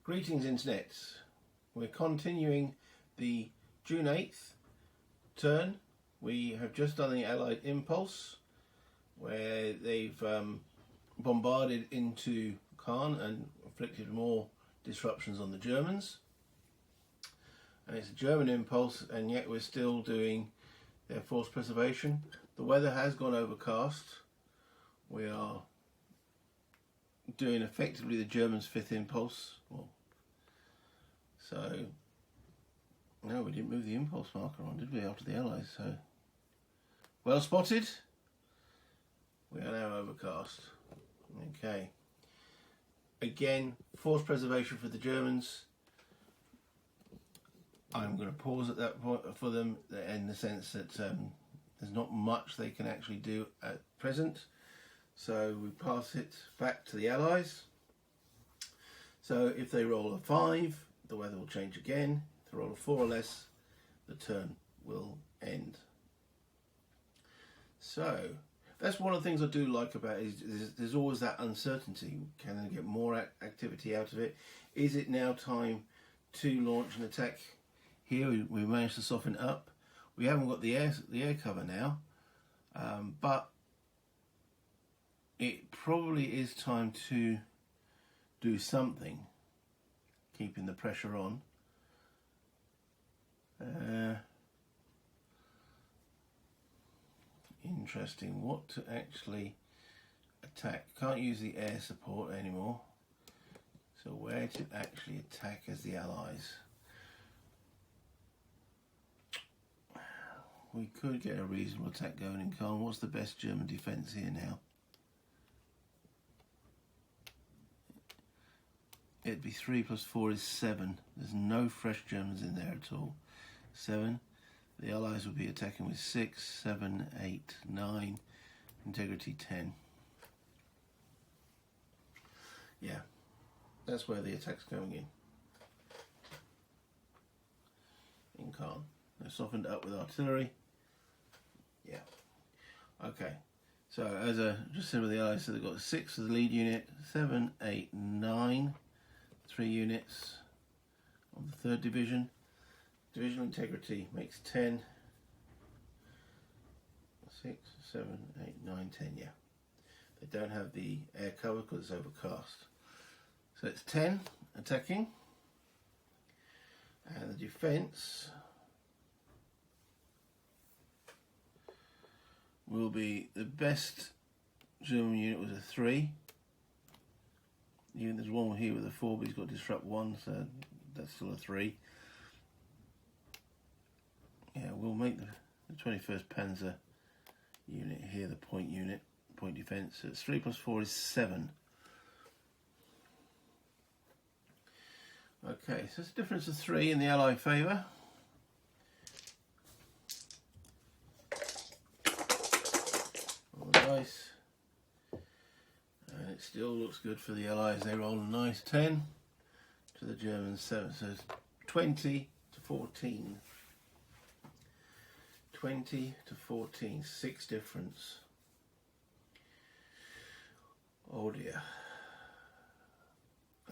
Greetings Internet. We're continuing the June 8th turn. We have just done the Allied Impulse where they've bombarded into Caen and inflicted more disruptions on the Germans. And it's a German impulse, and yet we're still doing their force preservation. The weather has gone overcast. We are doing effectively the Germans' fifth impulse. Well, so, no, we didn't move the impulse marker on, did we, after the Allies? So, well spotted. We are now overcast. Okay. Again, force preservation for the Germans. I'm going to pause at that point for them in the sense that there's not much they can actually do at present. So we pass it back to the Allies. So if they roll a 5, the weather will change again. If they roll a 4 or less, the turn will end. So that's one of the things I do like about it, is there's always that uncertainty. Can they get more activity out of it? Is it now time to launch an attack? Here we managed to soften it up. We haven't got the air cover now, but it probably is time to do something, keeping the pressure on. Interesting, what to actually attack. Can't use the air support anymore. So where to actually attack as the Allies? We could get a reasonable attack going in Caen. What's the best German defence here now? It'd be 3 plus 4 is 7. There's no fresh Germans in there at all. 7. The Allies will be attacking with 6, 7, 8, 9. Integrity 10. Yeah, that's where the attack's going in Caen. They're softened up with artillery. Yeah. Okay. So as I just said with the Allies, so they've got 6 for the lead unit, 7, 8, 9, 3 units of the 3rd Division. Divisional integrity makes 10. 6, 7, 8, 9, 10, yeah. They don't have the air cover because it's overcast. So it's 10 attacking. And the defence will be, the best German unit was a 3. Even there's one here with a 4, but he's got to disrupt 1, so that's still a 3. Yeah, we'll make the 21st Panzer unit here, the point unit, point defence. So it's 3 plus 4 is 7. Okay, so it's a difference of 3 in the Allied favour. Roll the dice. And it still looks good for the Allies. They roll a nice 10 to the Germans 7. So it's 20 to 14. 20 to 14, 6 difference. Oh dear.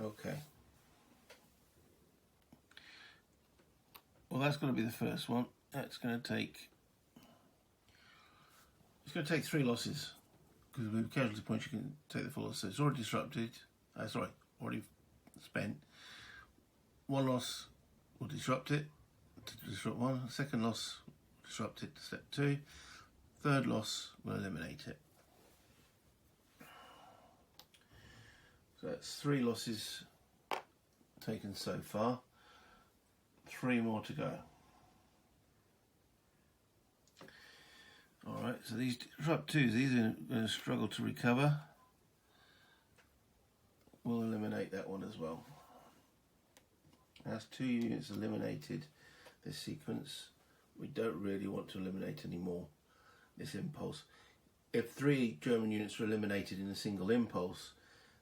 Okay. Well, that's going to be the first one. That's going to take. It's going to take 3 losses because with casualty points you can take the full loss. So it's already disrupted. Already spent. 1 loss will disrupt it. To disrupt 1. 2nd loss. Disrupt it to step 2. 3rd loss will eliminate it. So that's 3 losses taken so far. 3 more to go. Alright, so these disrupt 2s, these are going to struggle to recover. We'll eliminate that one as well. That's 2 units eliminated this sequence. We don't really want to eliminate any more this impulse. If 3 German units are eliminated in a single impulse,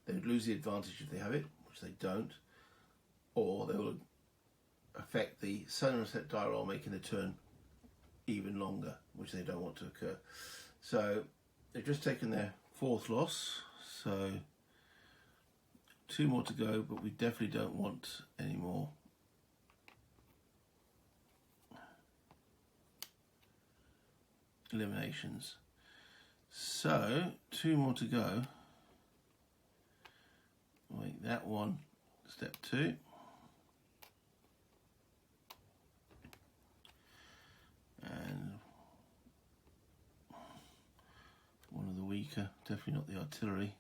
they would lose the advantage if they have it, which they don't, or they will affect the sunset die roll, making the turn even longer, which they don't want to occur. So they've just taken their 4th loss, so 2 more to go, but we definitely don't want any more. Eliminations. So 2 more to go. Make that one step 2. And one of the weaker, definitely not the artillery.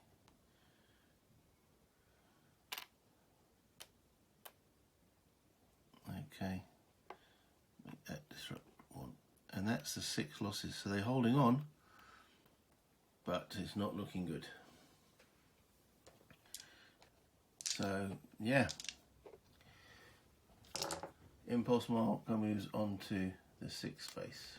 Okay, make that disrupt 1. And that's the 6 losses. So they're holding on, but it's not looking good. So yeah, impulse marker moves on to the 6th space.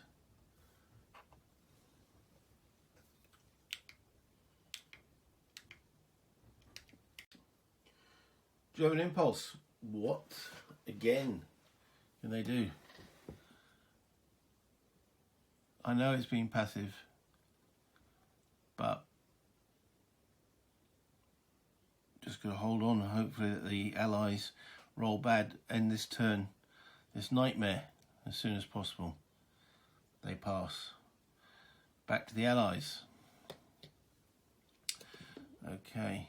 German impulse, what again can they do? I know it's been passive, but just got to hold on and hopefully that the Allies roll bad, end this turn, this nightmare, as soon as possible. They pass. Back to the Allies. Okay.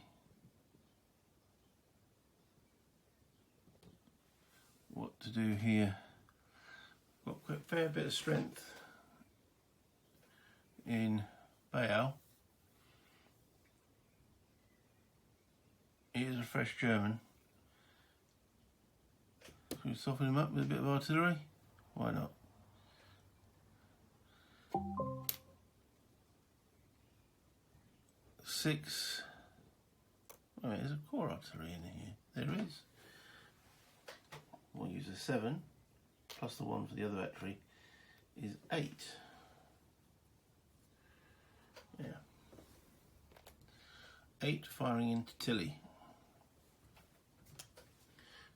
What to do here? Got quite a fair bit of strength in Bayal. He is a fresh German. Can we soften him up with a bit of artillery? Why not? Six. Oh, there's a core artillery in here. There is. We'll use a 7 plus the 1 for the other battery is 8. Yeah. 8 firing into Tilly.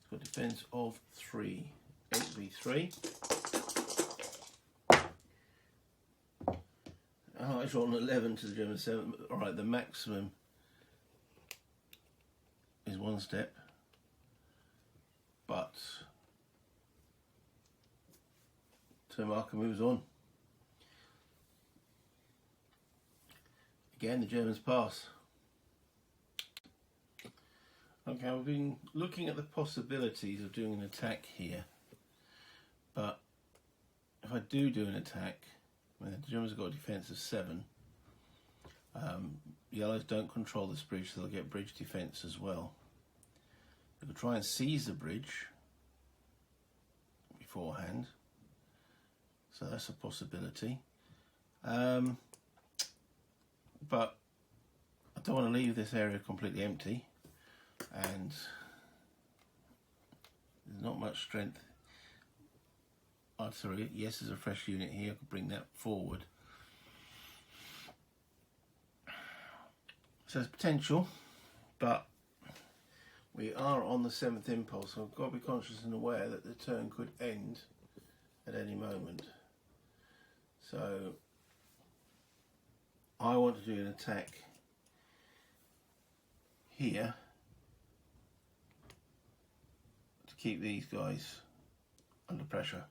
It's got defense of 3. 8v3. Oh, it's on 11 to the German 7. Alright, the maximum is 1 step. But turn marker moves on. Again, the Germans pass. Okay, I've been looking at the possibilities of doing an attack here, but if I do an attack, well, the Germans have got a defence of 7. The Allies don't control this bridge, so they'll get bridge defence as well. They could try and seize the bridge beforehand, so that's a possibility. But I don't want to leave this area completely empty, and there's not much strength. Artillery, yes, there's a fresh unit here. I could bring that forward. So there's potential, but we are on the 7th impulse, so I've got to be conscious and aware that the turn could end at any moment. So I want to do an attack here to keep these guys under pressure.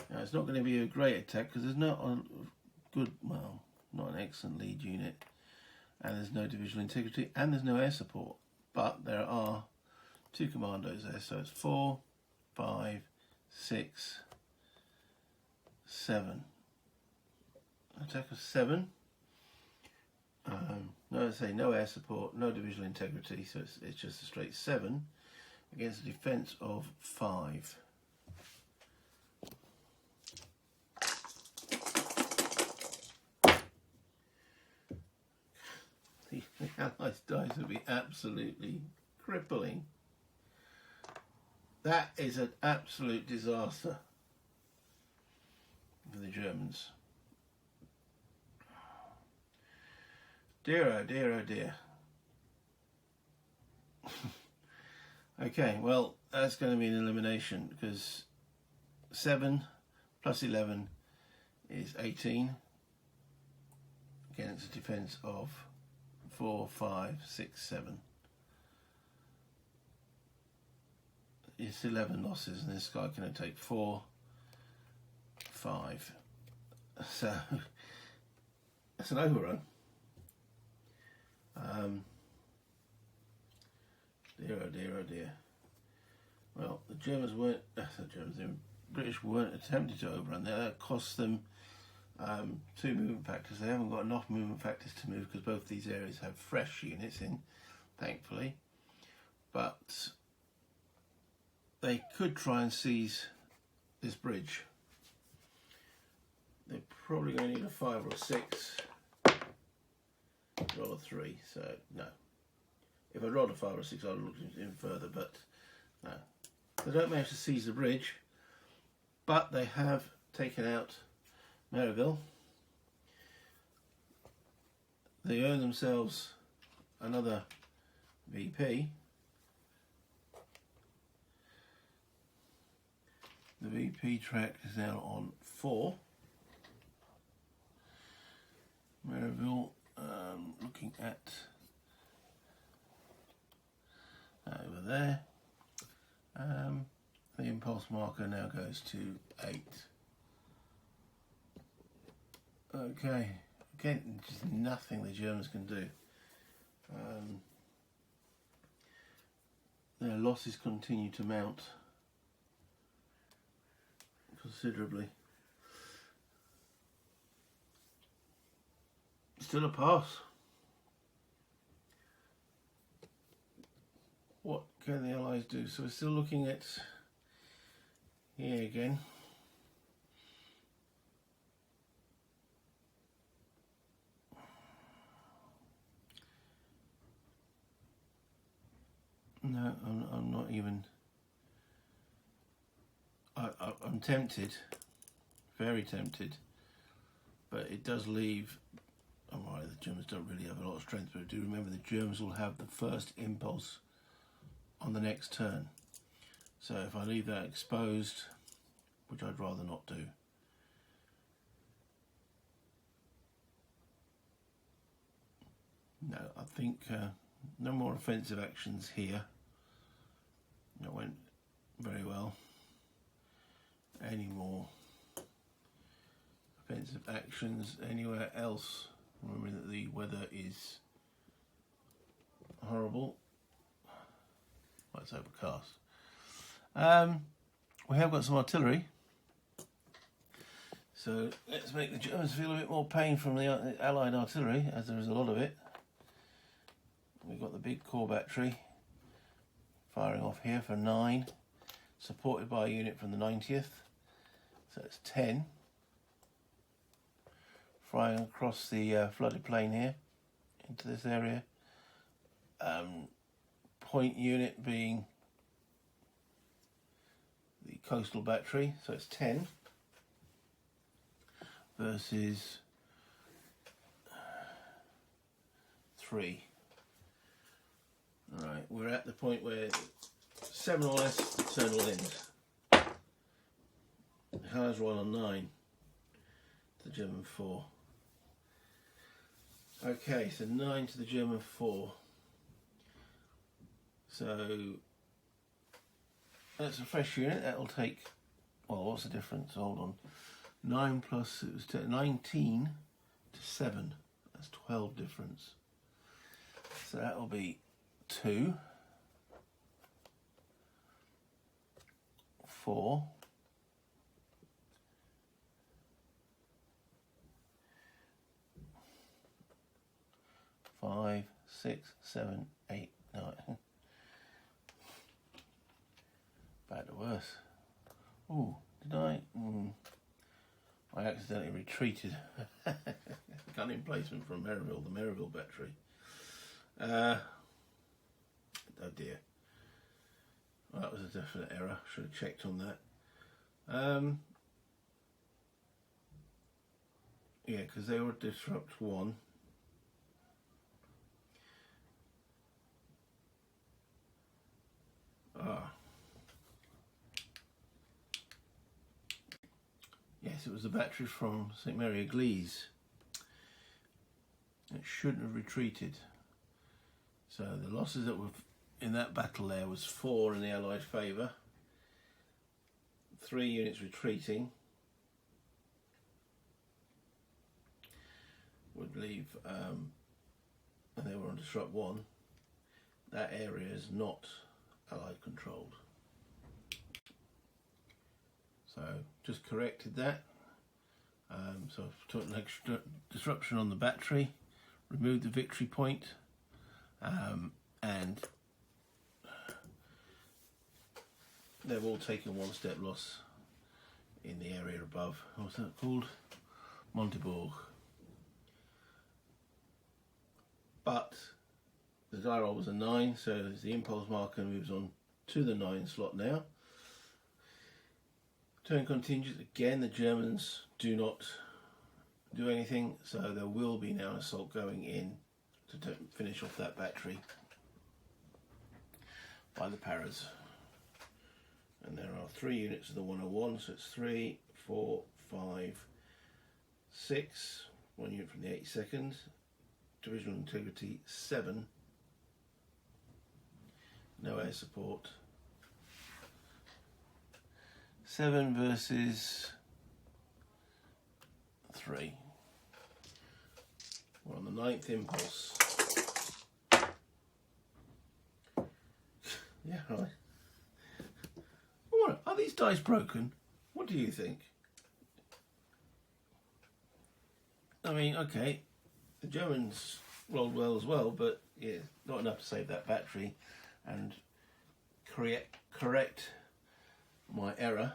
Now it's not going to be a great attack because there's not a good, well, not an excellent lead unit, and there's no divisional integrity, and there's no air support. But there are 2 commandos there, so it's 4, 5, 6, 7. Attack of 7. No, say no air support, no divisional integrity, so it's just a straight 7 against a defence of 5. The Allies' dice would be absolutely crippling. That is an absolute disaster for the Germans. Dear, oh dear, oh dear. Okay, well, that's going to be an elimination because 7 plus 11 is 18 against a defence of 4, 5, 6, 7. it's 11 losses, and this guy can only take 4, 5. So that's an overrun. Dear, oh dear, oh dear. Well, the Germans weren't. The British weren't attempting to overrun. That cost them 2 movement factors. They haven't got enough movement factors to move because both these areas have fresh units in, thankfully. But they could try and seize this bridge. They're probably going to need a 5 or a 6. Roll a 3, so no. If I rolled a 5 or a 6, I'd look in further, but no. They don't manage to seize the bridge, but they have taken out Maryville. They earn themselves another VP. The VP track is now on 4. Maryville, looking at over there. The impulse marker now goes to 8. Okay, again, just nothing the Germans can do. Their losses continue to mount considerably. Still a pass. What can the Allies do? So we're still looking at here again. No, I'm not even. I'm tempted, very tempted, but it does leave. I'm right, the Germans don't really have a lot of strength, but do remember the Germans will have the first impulse on the next turn. So if I leave that exposed, which I'd rather not do, no, I think no more offensive actions here. That went very well. Any more offensive actions anywhere else? Remembering that the weather is horrible. Well, it's overcast. We have got some artillery. So let's make the Germans feel a bit more pain from the Allied artillery, as there is a lot of it. We've got the big core battery firing off here for 9, supported by a unit from the 90th. So it's 10. Flying across the flooded plain here into this area. Point unit being the coastal battery, so it's 10 versus 3. Alright, we're at the point where 7 or less turn all ends. How's Royal on 9? The German 4. Okay, so 9 to the German 4. So that's a fresh unit. That'll take. Well, what's the difference? Hold on. 9 plus it was 19 to 7. That's 12 difference. So that'll be 2, 4. 5, 6, 7, 8, 9. Bad to worse. Oh, did I? I accidentally retreated. Gun emplacement from Maryville, the Maryville battery. Oh dear. Well, that was a definite error. Should have checked on that. Yeah, because they were disrupt 1. Yes, it was a battery from St Mary Église. It shouldn't have retreated. So the losses that were in that battle there was 4 in the Allied favour. 3 units retreating would leave, and they were on disrupt 1. That area is not Allied controlled. So just corrected that. So I've put an extra disruption on the battery, removed the victory point, and they've all taken 1 step loss in the area above. What's that called? Monteborg. But the die roll was a 9, so the impulse marker moves on to the 9 slot now. Turn continues. Again, the Germans do not do anything, so there will be now an assault going in to finish off that battery by the Paras. And there are 3 units of the 101, so it's 3, 4, 5, 6, 1 unit from the 82nd, divisional integrity 7, no air support. 7 versus 3. We're on the 9th impulse. Yeah, right. What, are these dice broken? What do you think? I mean, okay, the Germans rolled well as well, but yeah, not enough to save that battery and correct my error.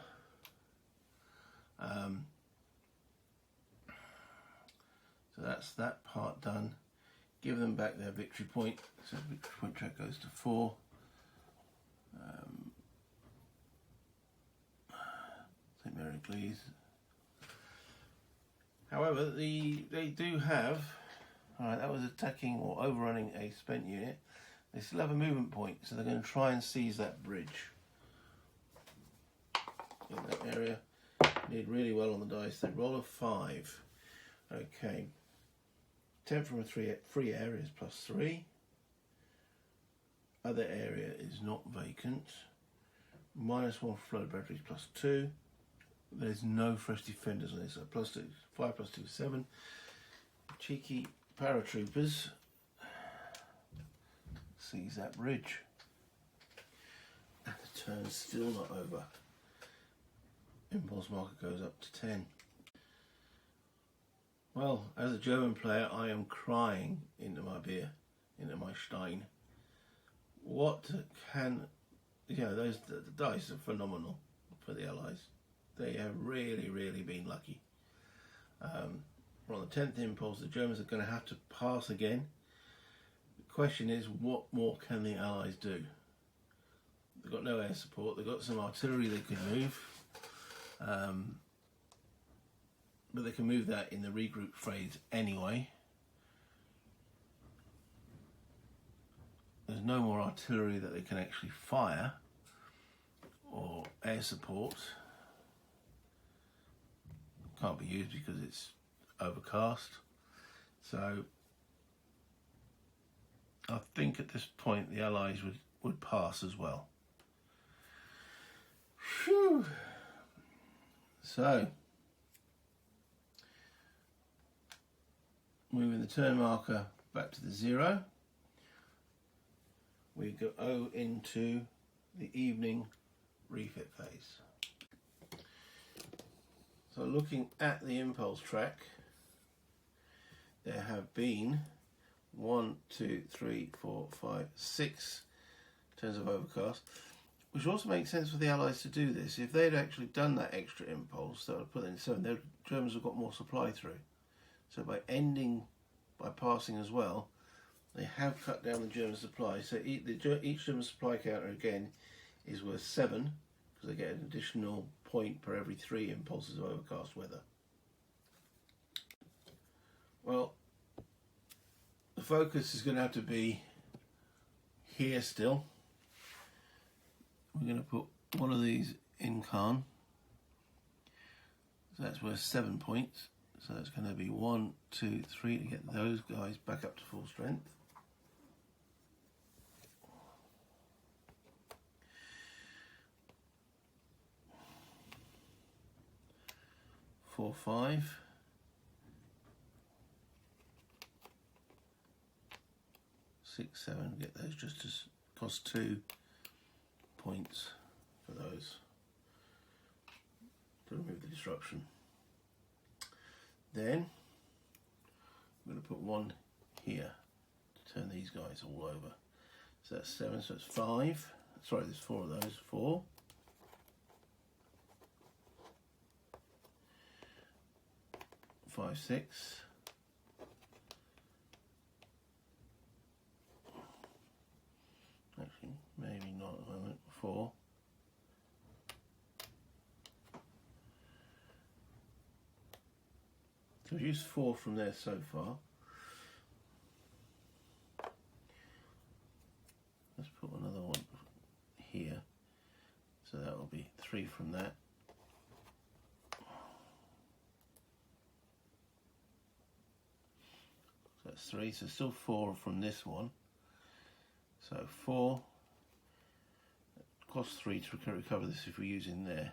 So that's that part done. Give them back their victory point. So victory point track goes to 4. St. Mary Glees. However, they do have. Alright, that was attacking or overrunning a spent unit. They still have a movement point, so they're going to try and seize that bridge in that area. Did really well on the dice. They roll a 5. Okay. 10 from a free area is +3. Other area is not vacant. -1 for flood batteries +2. There's no fresh defenders on this. So +2, 5 + 2 is 7. Cheeky paratroopers seize that bridge. And the turn's still not over. Impulse marker goes up to 10. Well, as a German player, I am crying into my beer, into my Stein. What can, the dice are phenomenal for the Allies. They have really, really been lucky. We're on the 10th impulse. The Germans are going to have to pass again. The question is, what more can the Allies do? They've got no air support. They've got some artillery they could move. But they can move that in the regroup phase anyway. There's no more artillery that they can actually fire or air support. Can't be used because it's overcast. So I think at this point the Allies would pass as well. Phew. So moving the turn marker back to the 0, we go into the evening refit phase. So looking at the impulse track, there have been 1, 2, 3, 4, 5, 6 turns of overcast, which also makes sense for the Allies to do this. If they'd actually done that extra impulse, that would put in 7, the Germans have got more supply through. So by passing as well, they have cut down the German supply. So each German supply counter again is worth 7, because they get an additional point per every 3 impulses of overcast weather. Well, the focus is going to have to be here still. We're going to put one of these in Caen. So that's worth 7 points. So that's going to be 1, 2, 3 to get those guys back up to full strength. 4, 5. Six, 7, get those just as cost 2 points for those to remove the disruption. Then I'm going to put one here to turn these guys all over. So that's 7, so it's 5. Sorry, there's 4 of those. 4. 5, 6. Actually, maybe not at the moment. 4. So we've used 4 from there so far. Let's put another one here. So that will be 3 from that. So that's 3. So still 4 from this one. So 4. It costs 3 to recover this if we're using there.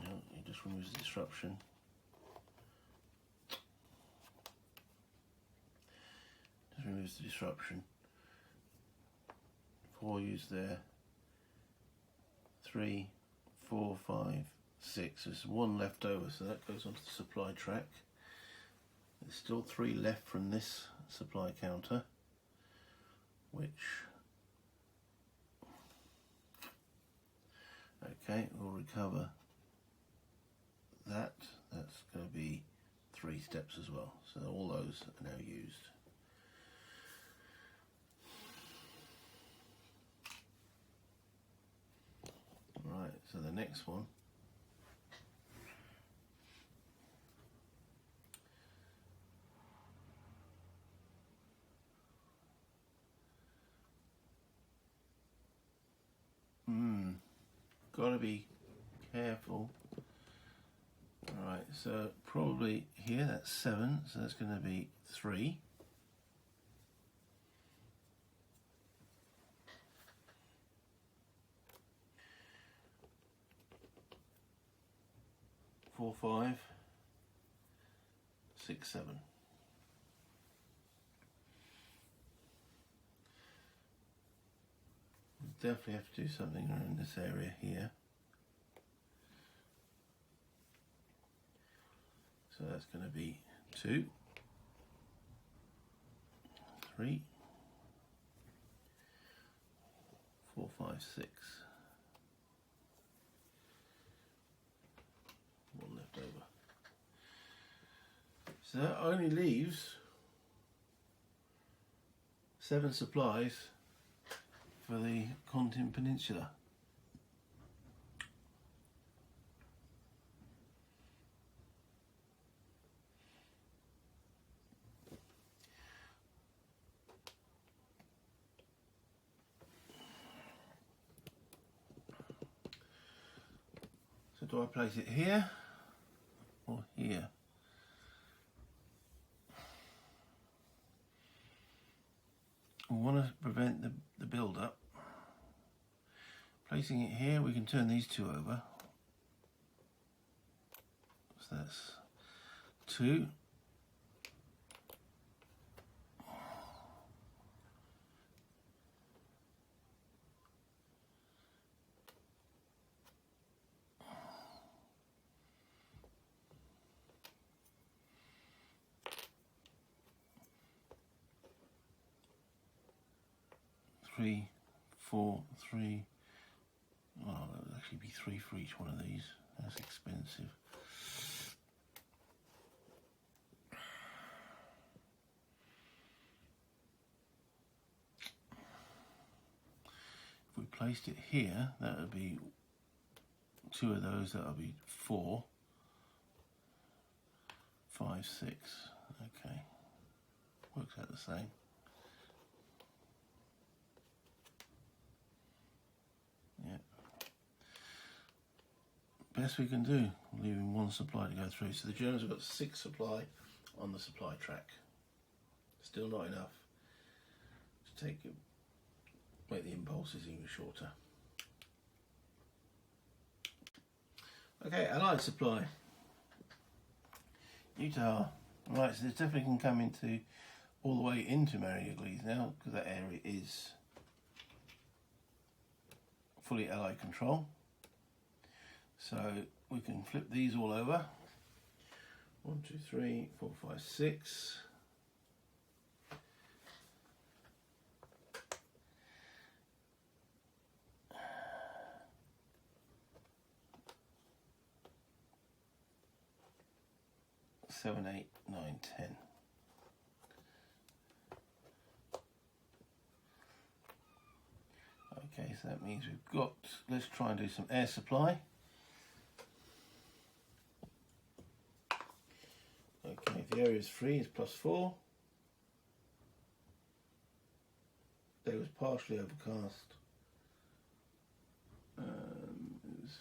It just removes the disruption. Just removes the disruption. 4 used there. 3, 4, 5, 6. There's 1 left over, so that goes onto the supply track. There's still 3 left from this supply counter, which, okay, we'll recover that. That's going to be 3 steps as well. So all those are now used. Right, so the next one . Got to be careful. Alright, so probably here that's 7, so that's going to be 3. Four, 5, 6, 7. Definitely have to do something around this area here. So that's going to be 2, 3, 4, 5, 6. 1 left over. So that only leaves 7 supplies for the Contin Peninsula. So do I place it here or here? We want to prevent the build-up. Placing it here, we can turn these 2 over. So that's 2. Three, 4, 3. Oh, that would actually be 3 for each one of these. That's expensive. If we placed it here, that would be 2 of those. That would be 4, 5, 6. Okay, works out the same. Yeah. Best we can do, leaving 1 supply to go through. So the journals have got 6 supply on the supply track. Still not enough to make the impulses even shorter. Okay, Allied supply. Utah. Right, so this definitely can come into all the way into Marieglise now, because that area is fully Allied control. So we can flip these all over. 1, 2, 3, 4, 5, 6. Seven, 8, 9, 10. Okay, so that means we've got, let's try and do some air supply. Okay, if the area is free, it's +4. Day was partially overcast. It was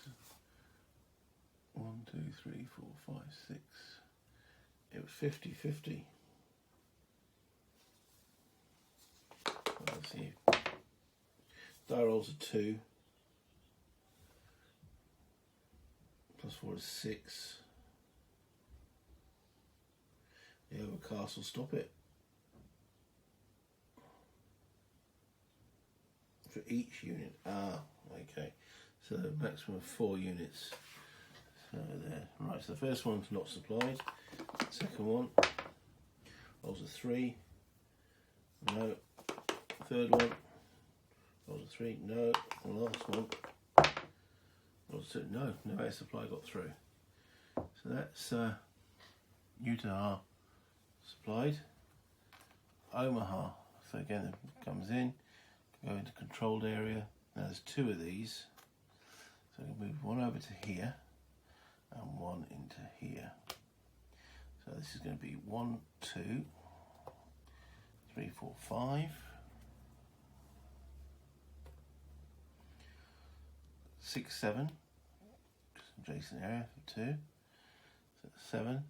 1, 2, 3, 4, 5, 6. It was 50-50. Let's see. Die rolls are 2. +4 is 6. The overcast will stop it. For each unit. Ah, okay. So maximum of 4 units. So there. Right, so the first one's not supplied. Second one. Rolls a 3. No. Third one. Rolls a 3. No. The last one. Rolls a 2. No. No air supply got through. So that's Utah supplied. Omaha. So again, it comes in. Go into controlled area. Now there's 2 of these. So we can move one over to here and one into here. So this is going to be 1, 2, 3, 4, 5. 6, 7. Just adjacent area for 2. So 7.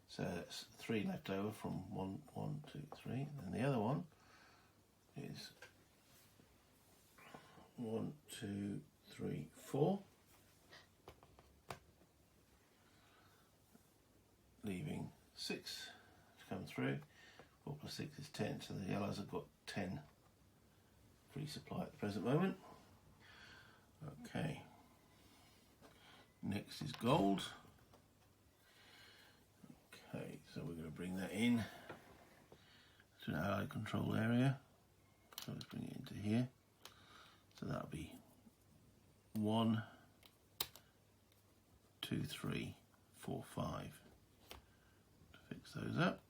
So that's 3 left over from 1, 1, 2, 3. And the other one is 1, 2, 3, 4. Leaving 6 to come through. 4 plus 6 is 10. So the Allies have got 10 free supply at the present moment. Okay. Next is gold. Okay, so we're going to bring that in to an Allied control area. So let's bring it into here. So that'll be 1, 2, 3, 4, 5. To fix those up.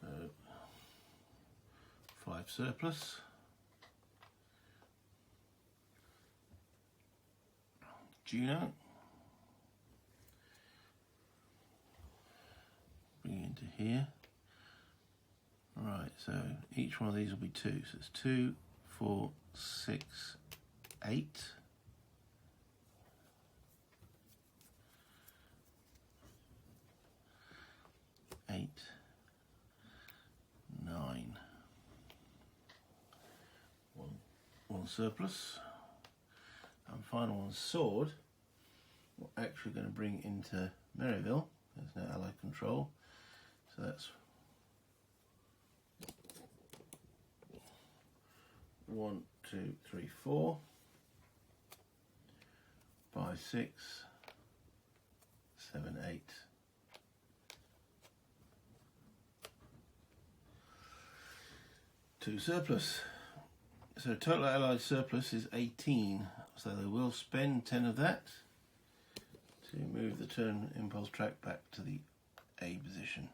So 5 surplus. Juno. Bring it into here. Right, so each one of these will be 2. So it's 2, 4, 6, 8. 8, 9. One surplus. And final one, sword. We're actually going to bring into Maryville. There's no Allied control. So that's 1, 2, 3, 4, 5, 6, 7, 8. Two surplus. So total Allied surplus is 18. So they will spend 10 of that to move the turn impulse track back to the A position.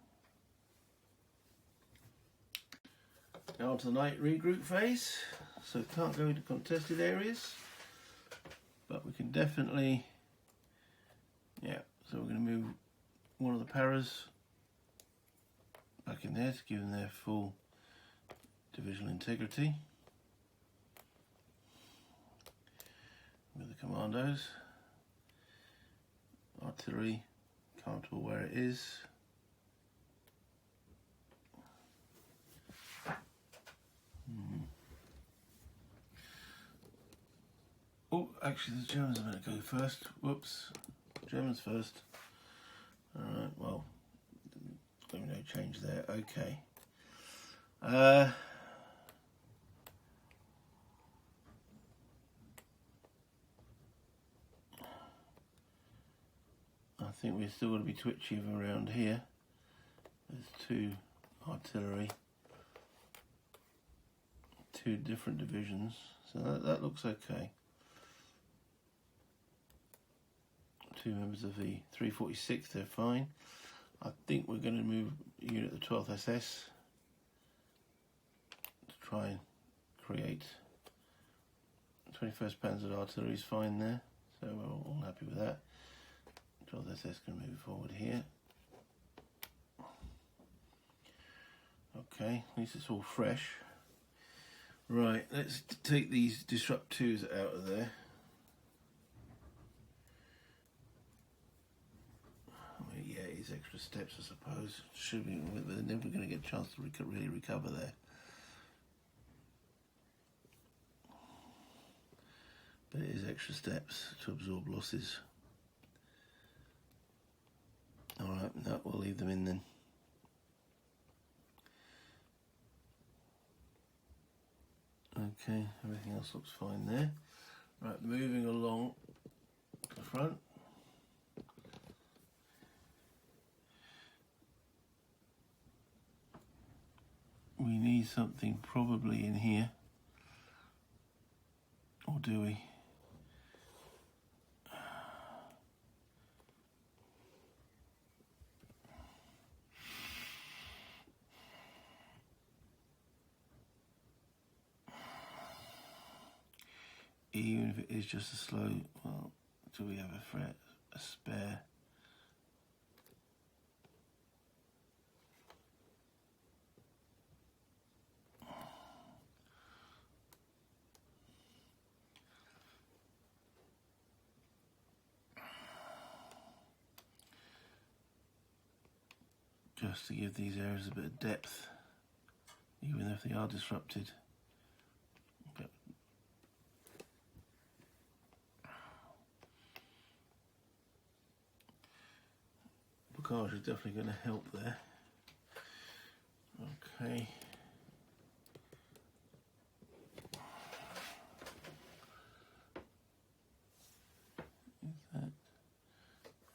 Now on to the night regroup phase. So we can't go into contested areas, but we can definitely, so we're going to move one of the paras back in there to give them their full divisional integrity. With the commandos, artillery, comfortable where it is. Oh, actually the Germans are going to go first. Whoops. Germans first. Alright, well, no change there. Okay. I think we're still going to be twitchy around here. There's two artillery, two different divisions, so that looks okay. Two members of the 346th, they're fine. I think we're going to move unit the 12th SS to try and create 21st Panzer artillery is fine there, so we're all happy with that. 12th SS can move forward here. Okay, at least it's all fresh. Right, let's take these disrupt 2s out of there. Yeah, it's extra steps, I suppose. Should be, they're never going to get a chance to really recover there. But it is extra steps to absorb losses. Alright, no, we'll leave them in then. Okay, everything else looks fine there. Right, moving along to the front. We need something probably in here. Or do we? Even if it is just a slow, well, do we have a spare? Just to give these areas a bit of depth, even if they are disrupted. But Bocage is definitely going to help there. Okay.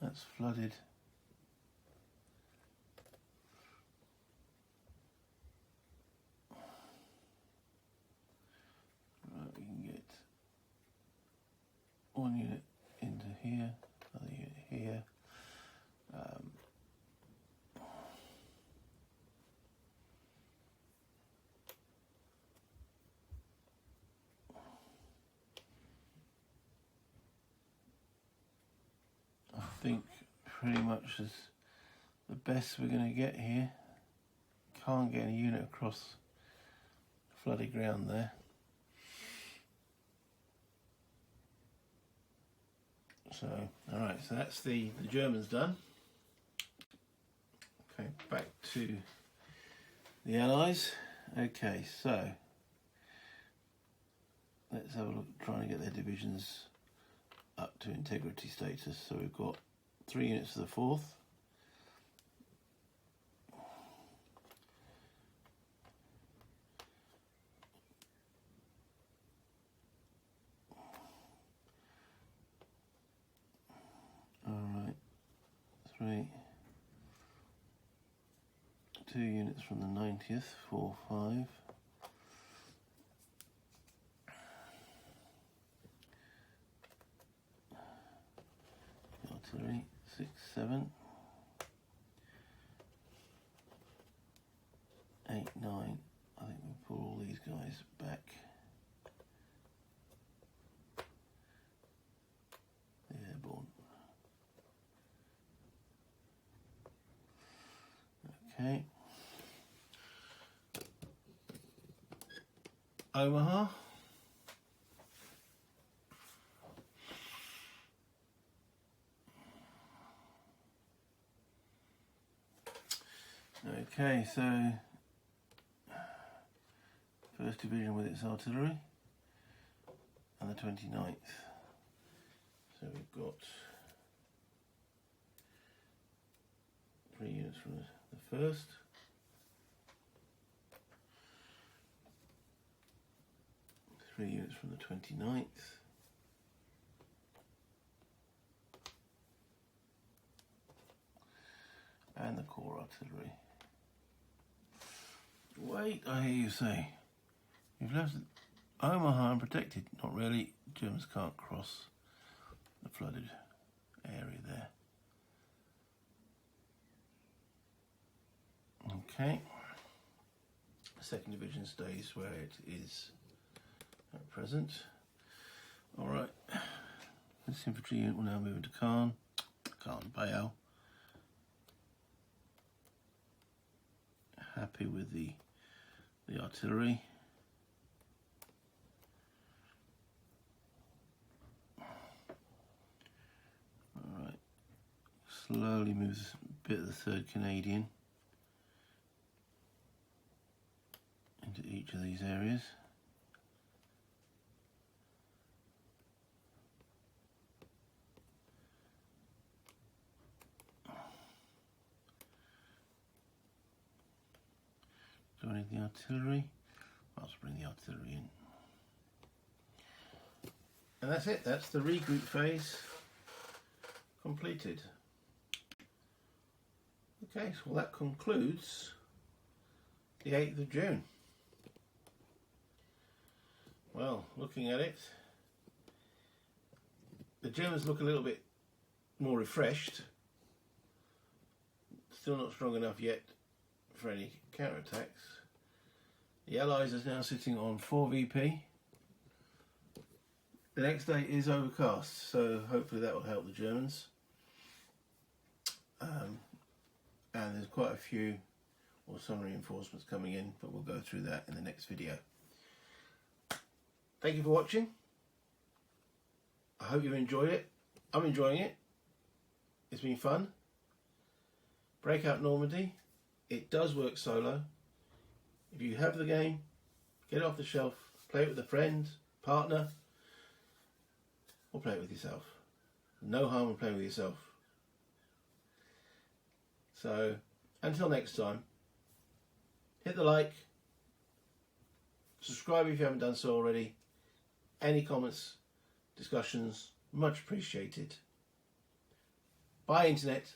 That's flooded. Right, we can get one unit into here, another unit here. I think pretty much is the best we're going to get here. Can't get any unit across flooded ground there. So, alright, so that's the Germans done. Okay, back to the Allies. Okay, so let's have a look, trying to get their divisions up to integrity status. So we've got 3 units to the 4th. Alright, 3. 2 units from the 90th, 4, 5. Artillery, 6, 7. 8, 9. I think we'll pull all these guys back. The airborne. Okay. Omaha. Okay, so 1st Division with its artillery and the 29th. So we've got 3 units from the first. Three units from the 29th. And the core artillery. Wait, I hear you say. You've left Omaha unprotected. Not really. Germans can't cross the flooded area there. Okay. Second Division stays where it is at present. Alright. This infantry unit will now move into Caen. Bail. Happy with the artillery. Alright. Slowly moves a bit of the 3rd Canadian into each of these areas. Do I need the artillery? I'll just bring the artillery in. And that's it, that's the regroup phase completed. Okay, so that concludes the 8th of June. Well, looking at it, the Germans look a little bit more refreshed. Still not strong enough yet for any counterattacks. The Allies are now sitting on 4 VP. The next day is overcast, so hopefully that will help the Germans. And there's quite a few or some reinforcements coming in, but we'll go through that in the next video. Thank you for watching. I hope you've enjoyed it. I'm enjoying it. It's been fun. Breakout Normandy. It does work solo. If you have the game, get it off the shelf, play it with a friend, partner, or play it with yourself. No harm in playing with yourself. So, until next time, hit the like, subscribe if you haven't done so already. Any comments, discussions, much appreciated. Bye, Internet.